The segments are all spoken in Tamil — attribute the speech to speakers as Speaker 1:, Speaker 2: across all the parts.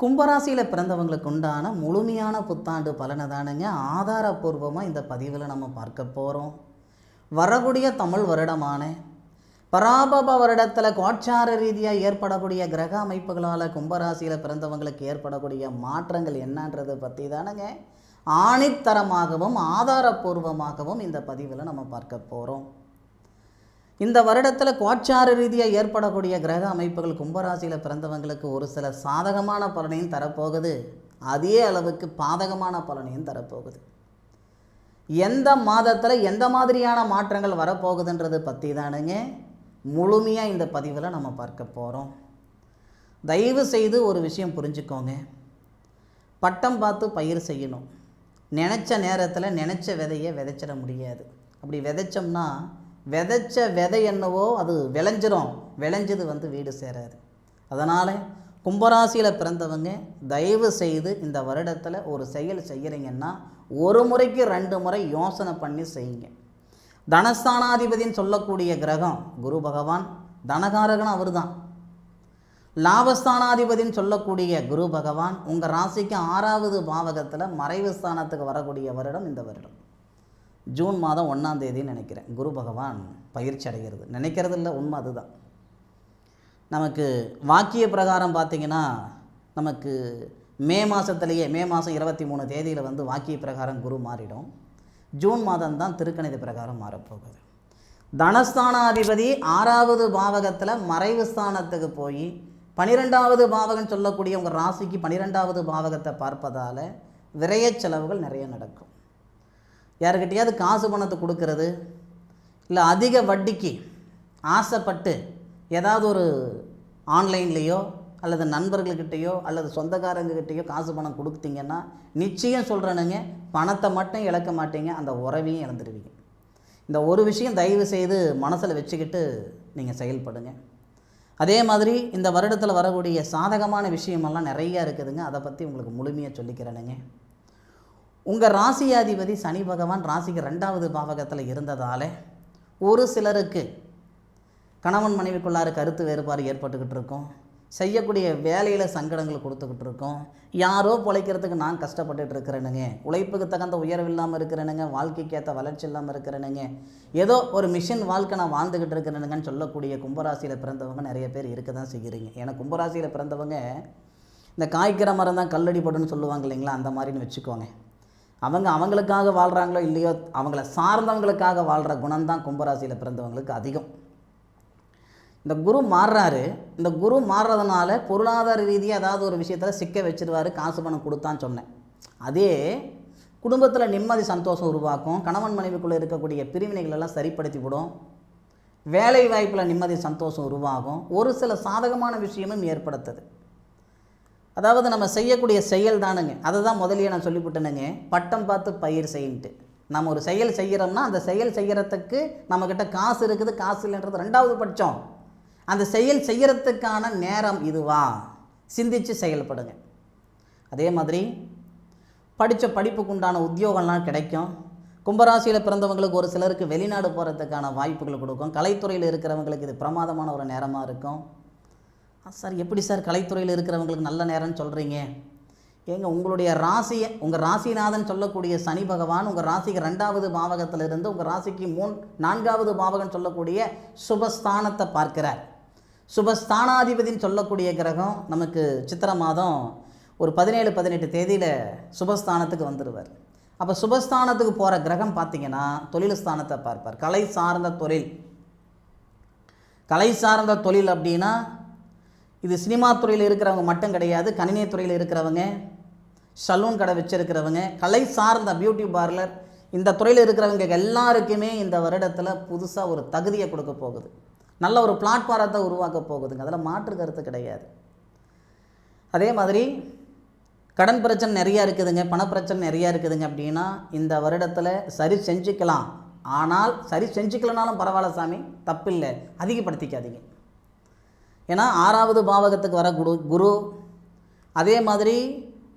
Speaker 1: கும்பராசியில் பிறந்தவங்களுக்கு உண்டான முழுமையான புத்தாண்டு பலனை தானுங்க ஆதாரப்பூர்வமாக இந்த பதிவில் நம்ம பார்க்க போகிறோம். வரக்கூடிய தமிழ் வருடமான பராபப வருடத்தில் கோட்சார ரீதியாக ஏற்படக்கூடிய கிரக அமைப்புகளால் கும்பராசியில் பிறந்தவங்களுக்கு ஏற்படக்கூடிய மாற்றங்கள் என்னன்றதை பற்றி தானுங்க ஆணித்தரமாகவும் ஆதாரப்பூர்வமாகவும் இந்த பதிவில் நம்ம பார்க்க போகிறோம். இந்த வருடத்தில் கோட்சார ரீதியாக ஏற்படக்கூடிய கிரக அமைப்புகள் கும்பராசியில் பிறந்தவங்களுக்கு ஒரு சில சாதகமான பலனையும் தரப்போகுது, அதே அளவுக்கு பாதகமான பலனையும் தரப்போகுது. எந்த மாதத்தில் எந்த மாதிரியான மாற்றங்கள் வரப்போகுதுன்றது பற்றி தானுங்க முழுமையாக இந்த பதிவில் நம்ம பார்க்க போகிறோம். தயவு செய்து ஒரு விஷயம் புரிஞ்சுக்கோங்க, பட்டம் பார்த்து பயிர் செய்யணும். நினச்ச நேரத்தில் நினச்ச விதையை விதைச்சிட முடியாது. அப்படி விதைச்சோம்னா விதைச்ச விதை என்னவோ அது விளைஞ்சது வீடு சேராது. அதனால் கும்பராசியில் பிறந்தவங்க தயவு செய்து இந்த வருடத்தில் ஒரு செயல் செய்கிறீங்கன்னா ஒரு முறைக்கு 2 முறை யோசனை பண்ணி செய்யுங்க. தனஸ்தானாதிபதின்னு சொல்லக்கூடிய கிரகம் குரு பகவான், தனகாரகன் அவர் தான். லாபஸ்தானாதிபதின்னு சொல்லக்கூடிய குரு பகவான் உங்கள் ராசிக்கு 6வது பாவகத்தில் மறைவு ஸ்தானத்துக்கு வரக்கூடிய வருடம் இந்த வருடம். ஜூன் மாதம் 1ஆம் தேதின்னு நினைக்கிறேன் குரு பகவான் பயிற்சி அடைகிறது. நினைக்கிறது இல்லை, உண்மை அதுதான். நமக்கு வாக்கிய பிரகாரம் பார்த்திங்கன்னா நமக்கு மே மாதம் 23 தேதியில் வாக்கிய பிரகாரம் குரு மாறிடும். ஜூன் மாதம்தான் திருக்கணித பிரகாரம் மாறப்போகுது. தனஸ்தானாதிபதி 6வது பாவகத்தில் மறைவு ஸ்தானத்துக்கு போய் 12வது பாவகம் சொல்லக்கூடிய உங்கள் ராசிக்கு 12வது பாவகத்தை பார்ப்பதால் விரய செலவுகள் நிறைய நடக்கும். யாருக்கிட்டையாவது காசு பணத்தை கொடுக்கறது, இல்லை அதிக வட்டிக்கு ஆசைப்பட்டு ஏதாவது ஒரு ஆன்லைன்லேயோ அல்லது நண்பர்கள்கிட்டையோ அல்லது சொந்தக்காரங்கக்கிட்டேயோ காசு பணம் கொடுத்தீங்கன்னா நிச்சயம் சொல்கிறேனுங்க, பணத்தை மட்டும் இழக்க மாட்டீங்க, அந்த உறவையும் இழந்துடுவீங்க. இந்த ஒரு விஷயம் தயவு செய்து மனசில் வச்சுக்கிட்டு நீங்கள் செயல்படுங்க. அதே மாதிரி இந்த வருடத்தில் வரக்கூடிய சாதகமான விஷயமெல்லாம் நிறையா இருக்குதுங்க. அதை பற்றி உங்களுக்கு முழுமையாக சொல்லிக்கிறேனுங்க. உங்கள் ராசியாதிபதி சனி பகவான் ராசிக்கு 2வது பாவகத்தில் இருந்ததால் ஒரு சிலருக்கு கணவன் மனைவிக்குள்ளார கருத்து வேறுபாடு ஏற்பட்டுக்கிட்டு இருக்கும். செய்யக்கூடிய வேலையில் சங்கடங்கள் கொடுத்துக்கிட்டு இருக்கோம். யாரோ பிழைக்கிறதுக்கு நான் கஷ்டப்பட்டுட்டு இருக்கிறேனுங்க, உழைப்புக்கு தகுந்த உயர்வு இல்லாமல் இருக்கிறேனுங்க, வாழ்க்கைக்கு ஏற்ற வளர்ச்சி இல்லாமல் இருக்கிறேனுங்க, ஏதோ ஒரு மிஷின் வாழ்க்கை நான் வாழ்ந்துக்கிட்டு இருக்கிறேனுங்கன்னு சொல்லக்கூடிய கும்பராசியில் பிறந்தவங்க நிறைய பேர் இருக்க தான் செய்கிறீங்க. ஏன்னா கும்பராசியில் பிறந்தவங்க இந்த காய்க்கிற மரம் தான் கல்லடி படுன்னு சொல்லுவாங்க இல்லைங்களா, அந்த மாதிரின்னு வச்சுக்கோங்க. அவங்களுக்காக வாழ்கிறாங்களோ இல்லையோ, அவங்கள சார்ந்தவங்களுக்காக வாழ்கிற குணம்தான் கும்பராசியில் பிறந்தவங்களுக்கு அதிகம். இந்த குரு மாறுறாரு. இந்த குரு மாறுறதுனால பொருளாதார ரீதியாக ஏதாவது ஒரு விஷயத்தில் சிக்க வச்சிருவார், காசு பணம் கொடுத்தான்னு சொன்னேன். அதே குடும்பத்தில் நிம்மதி சந்தோஷம் உருவாக்கும். கணவன் மனைவிக்குள்ளே இருக்கக்கூடிய பிரிவினைகளெல்லாம் சரிப்படுத்தி விடும். வேலை வாய்ப்பில் நிம்மதி சந்தோஷம் உருவாகும். ஒரு சில சாதகமான விஷயமும் ஏற்படுத்துது. அதாவது நம்ம செய்யக்கூடிய செயல் தானுங்க, அதை தான் முதலியே நான் சொல்லிவிட்டேனுங்க, பட்டம் பார்த்து பயிர் செய்யின்ட்டு. நம்ம ஒரு செயல் செய்கிறோம்னா அந்த செயல் செய்கிறதுக்கு நம்மக்கிட்ட காசு இருக்குது, காசு இல்லைன்றது 2வது பட்சம். அந்த செயல் செய்கிறதுக்கான நேரம் இதுவா, சிந்தித்து செயல்படுங்க. அதே மாதிரி படித்த படிப்புக்கு உண்டான உத்தியோகம்லாம் கிடைக்கும். கும்பராசியில் பிறந்தவங்களுக்கு ஒரு சிலருக்கு வெளிநாடு போகிறதுக்கான வாய்ப்புகள் கொடுக்கும். கலைத்துறையில் இருக்கிறவங்களுக்கு இது பிரமாதமான ஒரு நேரமாக இருக்கும். சார் எப்படி சார் கலைத்துறையில் இருக்கிறவங்களுக்கு நல்ல நேரம்னு சொல்கிறீங்க? ஏங்க உங்களுடைய ராசியை, உங்கள் ராசிநாதன் சொல்லக்கூடிய சனி பகவான் உங்கள் ராசிக்கு 2வது பாவகத்தில் இருந்து உங்கள் ராசிக்கு 4வது பாவகம் சொல்லக்கூடிய சுபஸ்தானத்தை பார்க்கிறார். சுபஸ்தானாதிபதினு சொல்லக்கூடிய கிரகம் நமக்கு சித்திரை மாதம் ஒரு 17-18 தேதியில் சுபஸ்தானத்துக்கு வந்துடுவார். அப்போ சுபஸ்தானத்துக்கு போகிற கிரகம் பார்த்திங்கன்னா தொழில் ஸ்தானத்தை பார்ப்பார். கலை சார்ந்த தொழில் அப்படின்னா இது சினிமா துறையில் இருக்கிறவங்க மட்டும் கிடையாது. கணினி துறையில் இருக்கிறவங்க, சலூன் கடை வச்சுருக்கிறவங்க, கலை சார்ந்த பியூட்டி பார்லர், இந்த துறையில் இருக்கிறவங்க எல்லாருக்குமே இந்த வருடத்தில் புதுசாக ஒரு தகுதியை கொடுக்க போகுது. நல்ல ஒரு பிளாட்ஃபாரத்தை உருவாக்க போகுதுங்க. அதில் மாற்று கருத்து கிடையாது. அதே மாதிரி கடன் பிரச்சனை நிறையா இருக்குதுங்க, பணப்பிரச்சனை நிறையா இருக்குதுங்க அப்படின்னா இந்த வருடத்தில் சரி செஞ்சுக்கலாம். ஆனால் சரி செஞ்சுக்கலனாலும் பரவாயில்ல சாமி, தப்பில்லை, அதிகப்படுத்திக்காதீங்க. ஏன்னா 6வது பாவகத்துக்கு வர குரு, அதே மாதிரி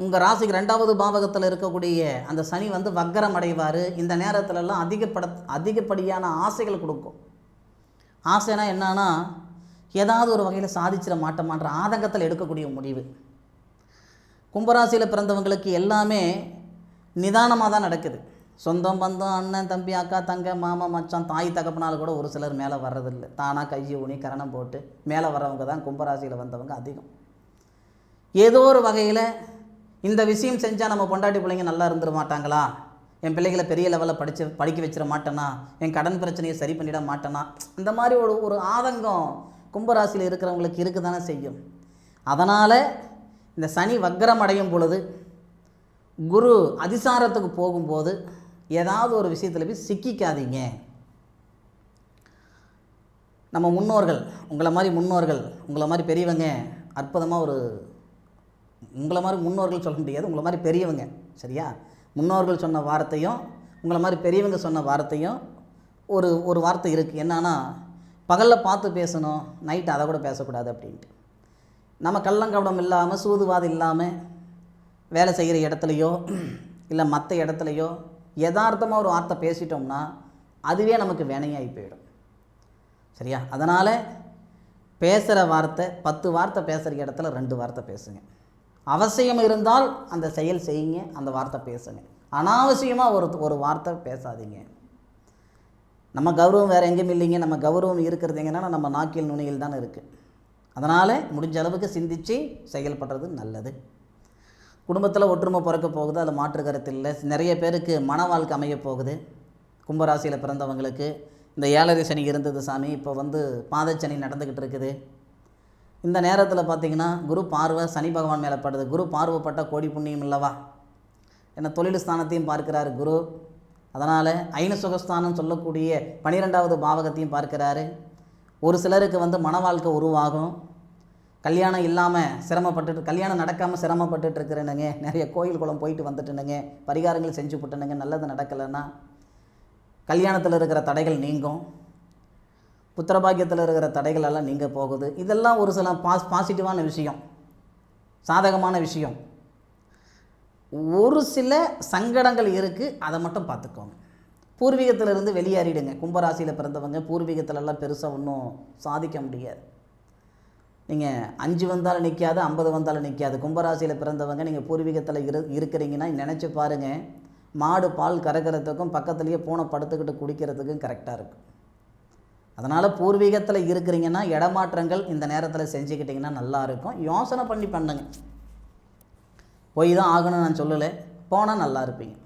Speaker 1: உங்கள் ராசிக்கு 2வது பாவகத்தில் இருக்கக்கூடிய அந்த சனி வக்கரம் அடைவார். இந்த நேரத்திலலாம் அதிகப்படியான ஆசைகள் கொடுக்கும். ஆசைனா என்னன்னா ஏதாவது ஒரு வகையில் சாதிச்சிட மாட்டோமான்ற ஆதங்கத்தில் எடுக்கக்கூடிய முடிவு. கும்பராசியில் பிறந்தவங்களுக்கு எல்லாமே நிதானமாக தான் நடக்குது. சொந்தம் பந்தம் அண்ணன் தம்பி அக்கா தங்க மாமா மச்சான் தாய் தகப்பனால் கூட ஒரு சிலர் மேலே வர்றதில்லை. தானாக கையை ஊனி கரணம் போட்டு மேலே வர்றவங்க தான் கும்பராசியில் வந்தவங்க அதிகம். ஏதோ ஒரு வகையில் இந்த விஷயம் செஞ்சால் நம்ம பொண்டாட்டி பிள்ளைங்க நல்லா இருந்துட மாட்டாங்களா, என் பிள்ளைகளை பெரிய லெவலில் படிக்க வச்சிட மாட்டேனா, என் கடன் பிரச்சனையை சரி பண்ணிட மாட்டேனா, இந்த மாதிரி ஒரு ஆதங்கம் கும்பராசியில் இருக்கிறவங்களுக்கு இருக்க தானே செய்யும். அதனால் இந்த சனி வக்ரம் அடையும் பொழுது, குரு அதிசாரத்துக்கு போகும்போது ஏதாவது ஒரு விஷயத்தில் போய் சிக்கிக்காதீங்க. நம்ம முன்னோர்கள், உங்களை மாதிரி பெரியவங்க அற்புதமாக உங்களை மாதிரி முன்னோர்கள் சொல்ல முடியாது, உங்களை மாதிரி பெரியவங்க, சரியா, முன்னோர்கள் சொன்ன வார்த்தையும் உங்களை மாதிரி பெரியவங்க சொன்ன வார்த்தையும் ஒரு வார்த்தை இருக்குது. என்னன்னா, பகலில் பார்த்து பேசணும், நைட்டு அதை கூட பேசக்கூடாது அப்படின்ட்டு. நம்ம கள்ளங்கவடம் இல்லாமல் சூதுவாது இல்லாமல் வேலை செய்கிற இடத்துலையோ இல்லை மற்ற இடத்துலையோ யதார்த்தமாக ஒரு வார்த்தை பேசிட்டோம்னா அதுவே நமக்கு வினையாகி போயிடும், சரியா. அதனால் பேசுகிற வார்த்தை 10 வார்த்தை பேசுகிற இடத்துல 2 வார்த்தை பேசுங்க. அவசியம் இருந்தால் அந்த செயல் செய்யுங்க, அந்த வார்த்தை பேசுங்க. அனாவசியமாக ஒரு வார்த்தை பேசாதீங்க. நம்ம கௌரவம் வேறு எங்கேயும் இல்லைங்க. நம்ம கௌரவம் இருக்கிறது எங்கன்னா நம்ம நாக்கில் நுனியில் தான் இருக்குது. அதனால் முடிஞ்ச அளவுக்கு சிந்தித்து செயல்படுறது நல்லது. குடும்பத்தில் ஒற்றுமை பிறக்க போகுது, அதில் மாற்று கருத்து இல்லை. நிறைய பேருக்கு மன வாழ்க்கை அமைய போகுது. கும்பராசியில் பிறந்தவங்களுக்கு இந்த 7.5 சனி இருந்தது சாமி, இப்போ பாதச்சனி நடந்துக்கிட்டு இருக்குது. இந்த நேரத்தில் பார்த்திங்கன்னா குரு பார்வை சனி பகவான் மேலே படுது. குரு பார்வைப்பட்ட கோடி புண்ணியம் இல்லவா, ஏன்னா தொழில் ஸ்தானத்தையும் பார்க்கிறாரு குரு. அதனால் ஐன சுகஸ்தானம் சொல்லக்கூடிய 12வது பாவகத்தையும் பார்க்கிறாரு. ஒரு சிலருக்கு மன வாழ்க்கை உருவாகும். கல்யாணம் இல்லாமல் கல்யாணம் நடக்காமல் சிரமப்பட்டுட்டு இருக்கிறேனுங்க, நிறைய கோயில் குளம் போயிட்டு வந்துட்டுனுங்க, பரிகாரங்கள் செஞ்சு போட்டுனுங்க, நல்லது நடக்கலைன்னா கல்யாணத்தில் இருக்கிற தடைகள் நீங்கும். புத்திரபாக்கியத்தில் இருக்கிற தடைகள் எல்லாம் நீங்க போகுது. இதெல்லாம் ஒரு சில பாசிட்டிவான விஷயம், சாதகமான விஷயம். ஒரு சில சங்கடங்கள் இருக்குது, அதை மட்டும் பார்த்துக்கோங்க. பூர்வீகத்திலிருந்து வெளியேறிடுங்க. கும்பராசியில் பிறந்தவங்க பூர்வீகத்திலெல்லாம் பெருசாக ஒன்றும் சாதிக்க முடியாது. நீங்கள் 5 வந்தாலும் நிற்காது, 50 வந்தாலும் நிற்காது. கும்பராசியில் பிறந்தவங்க நீங்கள் பூர்வீகத்தில் இருக்கிறீங்கன்னா நினச்சி பாருங்கள், மாடு பால் கறக்கிறதுக்கும் பக்கத்துலேயே பூனை படுத்துக்கிட்டு குடிக்கிறதுக்கும் கரெக்டாக இருக்கும். அதனால் பூர்வீகத்தில் இருக்கிறீங்கன்னா இடமாற்றங்கள் இந்த நேரத்தில் செஞ்சுக்கிட்டிங்கன்னா நல்லாயிருக்கும். யோசனை பண்ணி பண்ணுங்க. போய் தான் ஆகணும்னு நான் சொல்லலை, போனால் நல்லா இருப்பீங்க.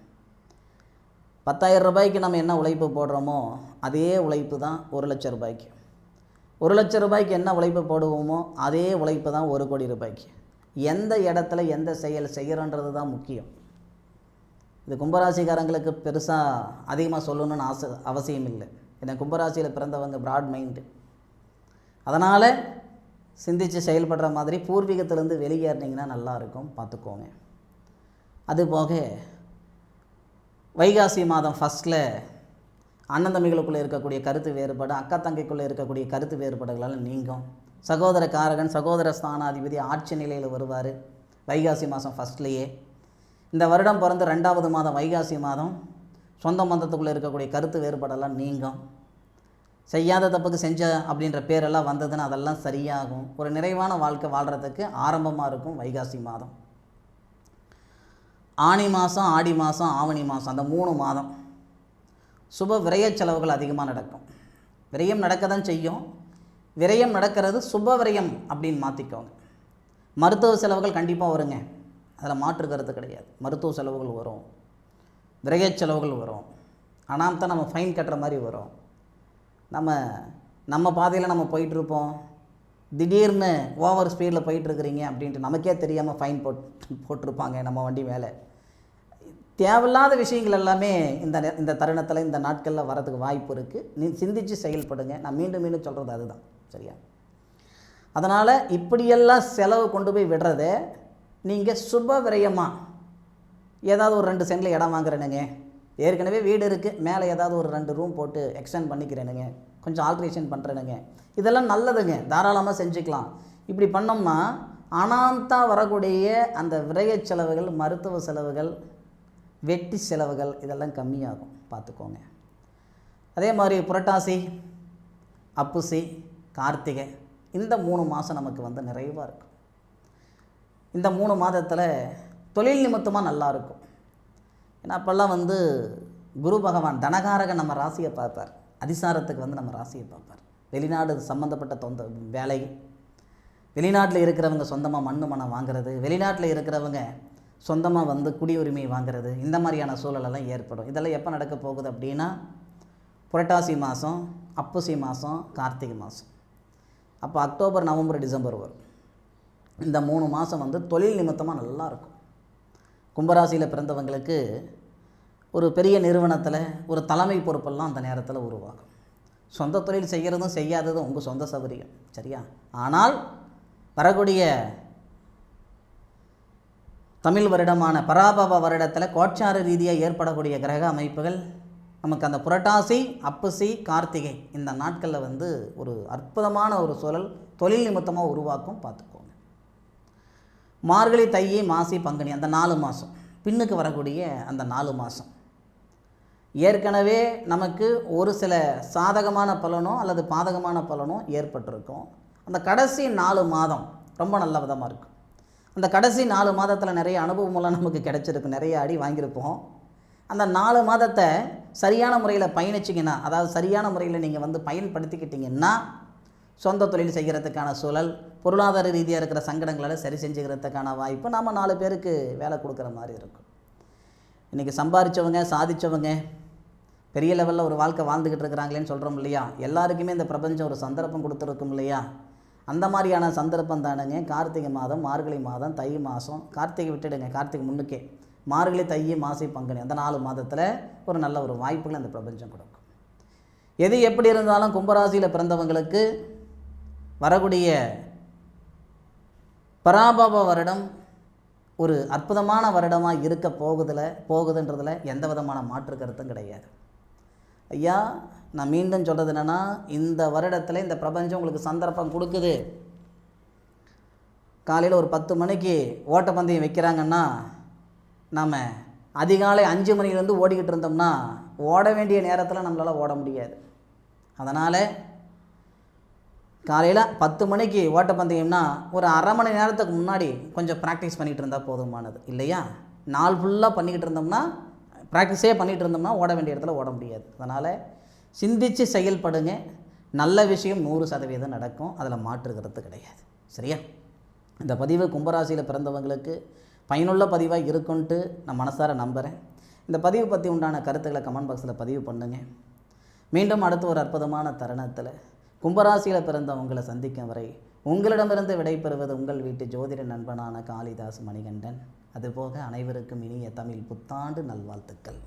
Speaker 1: 10,000 ரூபாய்க்கு நம்ம என்ன உழைப்பு போடுறோமோ அதே உழைப்பு தான் 1,00,000 ரூபாய்க்கு. 1,00,000 ரூபாய்க்கு என்ன உழைப்பு போடுவோமோ அதே உழைப்பு தான் 1 கோடி ரூபாய்க்கு. எந்த இடத்துல எந்த செயல் செய்கிறோன்றது தான் முக்கியம். இது கும்பராசிக்காரங்களுக்கு பெருசாக அதிகமாக சொல்லணும்னு அவசியம் இல்லை. ஏன்னா கும்பராசியில் பிறந்தவங்க ப்ராட் மைண்டு. அதனால் சிந்தித்து செயல்படுற மாதிரி பூர்வீகத்திலேருந்து வெளியேறினீங்கன்னா நல்லாயிருக்கும், பார்த்துக்கோங்க. அதுபோக வைகாசி மாதம் ஃபஸ்ட்டில் அண்ணன் தம்பிகளுக்குள்ளே இருக்கக்கூடிய கருத்து வேறுபாடு, அக்கா தங்கைக்குள்ளே இருக்கக்கூடிய கருத்து வேறுபாடுகளால் நீங்கும். சகோதர காரகன் சகோதர ஸ்தானாதிபதி ஆட்சி நிலையில் வருவார் வைகாசி மாதம் ஃபஸ்ட்லேயே. இந்த வருடம் பிறந்த 2வது மாதம் வைகாசி மாதம் சொந்த பந்தத்துக்குள்ளே இருக்கக்கூடிய கருத்து வேறுபாடெல்லாம் நீங்கும். செய்யாத தப்புக்கு செஞ்ச அப்படின்ற பேரெல்லாம் வந்ததுன்னா அதெல்லாம் சரியாகும். ஒரு நிறைவான வாழ்க்கை வாழ்கிறதுக்கு ஆரம்பமாக இருக்கும் வைகாசி மாதம். ஆனி மாதம், ஆடி மாதம், ஆவணி மாதம், அந்த 3 மாதம் சுப விரய செலவுகள் அதிகமாக நடக்கும். விரயம் நடக்க தான் செய்யும். விரயம் நடக்கிறது சுப விரயம் அப்படின்னு மாற்றிக்கோங்க. மருத்துவ செலவுகள் கண்டிப்பாக வருங்க, அதில் மாற்று கருத்து கிடையாது. மருத்துவ செலவுகள் வரும், விரய செலவுகள் வரும். ஆனால் தான் நம்ம ஃபைன் கட்டுற மாதிரி வரும். நம்ம பாதையில் நம்ம போயிட்டுருப்போம், திடீர்னு ஓவர் ஸ்பீடில் போயிட்டுருக்குறீங்க அப்படின்ட்டு நமக்கே தெரியாமல் ஃபைன் போட்டிருப்பாங்க நம்ம வண்டி மேலே. தேவையில்லாத விஷயங்கள் எல்லாமே இந்த தருணத்தில் இந்த நாட்களில் வரதுக்கு வாய்ப்பு இருக்குது. நீ சிந்தித்து செயல்படுங்க. நான் மீண்டும் சொல்கிறது அதுதான், சரியா. அதனால் இப்படியெல்லாம் செலவு கொண்டு போய் விடுறத நீங்கள் சுப விரயமாக ஏதாவது ஒரு 2 சென்டில் இடம் வாங்குறேனுங்க, ஏற்கனவே வீடு இருக்குது, மேலே ஏதாவது ஒரு 2 ரூம் போட்டு எக்ஸ்டெண்ட் பண்ணிக்கிறேனுங்க, கொஞ்சம் ஆல்ட்ரேஷன் பண்ணுறேனுங்க, இதெல்லாம் நல்லதுங்க, தாராளமாக செஞ்சுக்கலாம். இப்படி பண்ணோம்னா அனாந்தா வரக்கூடிய அந்த விரய செலவுகள், மருத்துவ செலவுகள், வெட்டி செலவுகள் இதெல்லாம் கம்மியாகும், பார்த்துக்கோங்க. அதே மாதிரி புரட்டாசி, அப்புசி, கார்த்திகை இந்த 3 மாதம் நமக்கு நிறைவாக இருக்கும். இந்த 3 மாதத்தில் தொழில் நிமித்தமாக நல்லாயிருக்கும். ஏன்னா அப்போல்லாம் குரு பகவான் தனகாரகன் நம்ம ராசியை பார்ப்பார். அதிசாரத்துக்கு நம்ம ராசியை பார்ப்பார். வெளிநாடு சம்மந்தப்பட்ட வேலை, வெளிநாட்டில் இருக்கிறவங்க சொந்தமாக மண்ணு வாங்குறது, வெளிநாட்டில் இருக்கிறவங்க சொந்தமாக குடியுரிமை வாங்குறது, இந்த மாதிரியான சூழலெல்லாம் ஏற்படும். இதெல்லாம் எப்போ நடக்க போகுது அப்படின்னா புரட்டாசி மாதம், அப்புசி மாதம், கார்த்திகை மாதம். அப்போ அக்டோபர், நவம்பர், டிசம்பர் வரும். இந்த 3 மாதம் தொழில் நிமித்தமாக நல்லாயிருக்கும். கும்பராசியில் பிறந்தவங்களுக்கு ஒரு பெரிய நிறுவனத்தில் ஒரு தலைமை பொறுப்பெல்லாம் அந்த நேரத்தில் உருவாகும். சொந்த தொழில் செய்கிறதும் செய்யாததும் உங்கள் சொந்த சௌகரியம், சரியா? ஆனால் வரக்கூடிய தமிழ் வருடமான பராபவ வருடத்தில் கோட்சார ரீதியாக ஏற்படக்கூடிய கிரக அமைப்புகள் நமக்கு அந்த புரட்டாசி, அப்புசி, கார்த்திகை இந்த நாட்களில் ஒரு அற்புதமான ஒரு சூழல் தொழில் நிமித்தமாக உருவாக்கும். பார்த்துக்கோங்க. மார்கழி, தை, மாசி, பங்குனி அந்த 4 மாதம், பின்னுக்கு வரக்கூடிய அந்த 4 மாதம் ஏற்கனவே நமக்கு ஒரு சில சாதகமான பலனோ அல்லது பாதகமான பலனோ ஏற்பட்டிருக்கும். அந்த கடைசி 4 மாதம் ரொம்ப நல்ல விதமாக இருக்கும். அந்த கடைசி 4 மாதத்தில் நிறைய அனுபவமெல்லாம் நமக்கு கிடைச்சிருக்கு, நிறைய அடி வாங்கியிருப்போம். அந்த 4 மாதத்தை சரியான முறையில் பயணிச்சிங்கன்னா, அதாவது சரியான முறையில் நீங்கள் பயன்படுத்திக்கிட்டிங்கன்னா சொந்த தொழில் செய்கிறதுக்கான சூழல், பொருளாதார ரீதியாக இருக்கிற சங்கடங்களை சரி செஞ்சுக்கிறதுக்கான வாய்ப்பு, நாம் 4 பேருக்கு வேலை கொடுக்குற மாதிரி இருக்கும். இன்றைக்கி சம்பாதிச்சவங்க, சாதித்தவங்க, பெரிய லெவலில் ஒரு வாழ்க்கை வாழ்ந்துக்கிட்டு இருக்கிறாங்களேன்னு சொல்கிறோம் இல்லையா? எல்லாருக்குமே இந்த பிரபஞ்சம் ஒரு சந்தர்ப்பம் கொடுத்துருக்கும் இல்லையா? அந்த மாதிரியான சந்தர்ப்பம் தானுங்க கார்த்திகை மாதம், மார்கழி மாதம், தை மாதம். கார்த்திகை விட்டுடுங்க, கார்த்திகை முன்னுக்கே மார்கழி, தை, மாசி, பங்குனி அந்த 4 மாதத்தில் ஒரு நல்ல ஒரு வாய்ப்புகளை அந்த பிரபஞ்சம் கொடுக்கும். எது எப்படி இருந்தாலும் கும்பராசியில் பிறந்தவங்களுக்கு வரக்கூடிய பராபவ வருடம் ஒரு அற்புதமான வருடமாக இருக்க போகுதுன்றதில் எந்த விதமான மாற்று கருத்தும் கிடையாது. ஐயா, நான் மீண்டும் சொல்கிறது என்னென்னா, இந்த வருடத்தில் இந்த பிரபஞ்சம் உங்களுக்கு சந்தர்ப்பம் கொடுக்குது. காலையில் ஒரு 10 மணிக்கு ஓட்டப்பந்தயம் வைக்கிறாங்கன்னா, நாம் அதிகாலை 5 மணிலேருந்து ஓடிக்கிட்டு இருந்தோம்னா ஓட வேண்டிய நேரத்தில் நம்மளால் ஓட முடியாது. அதனால் காலையில் 10 மணிக்கு ஓட்டப்பந்தயம்னா ஒரு அரை மணி நேரத்துக்கு முன்னாடி கொஞ்சம் ப்ராக்டிஸ் பண்ணிகிட்டு இருந்தால் போதுமானது இல்லையா? நாள் ஃபுல்லாக பண்ணிக்கிட்டு இருந்தோம்னா, ப்ராக்டிஸே பண்ணிகிட்டு இருந்தோம்னா ஓட வேண்டிய இடத்துல ஓட முடியாது. அதனால் சிந்தித்து செயல்படுங்க. நல்ல விஷயம் 100% நடக்கும், அதில் மாற்றுக்கிறது கிடையாது, சரியா? இந்த பதிவு கும்பராசியில் பிறந்தவங்களுக்கு பயனுள்ள பதிவாக இருக்குன்ட்டு நான் மனசார நம்புகிறேன். இந்த பதிவு பற்றி உண்டான கருத்துக்களை கமெண்ட் பாக்ஸில் பதிவு பண்ணுங்கள். மீண்டும் அடுத்த ஒரு அற்புதமான தருணத்தில் கும்பராசியில் பிறந்தவங்களை சந்திக்கும் வரை உங்களிடமிருந்து விடைபெறுவது உங்கள் வீட்டு ஜோதிட நண்பனான காளிதாஸ் மணிகண்டன். அதுபோக அனைவருக்கும் இனிய தமிழ் புத்தாண்டு நல்வாழ்த்துக்கள்.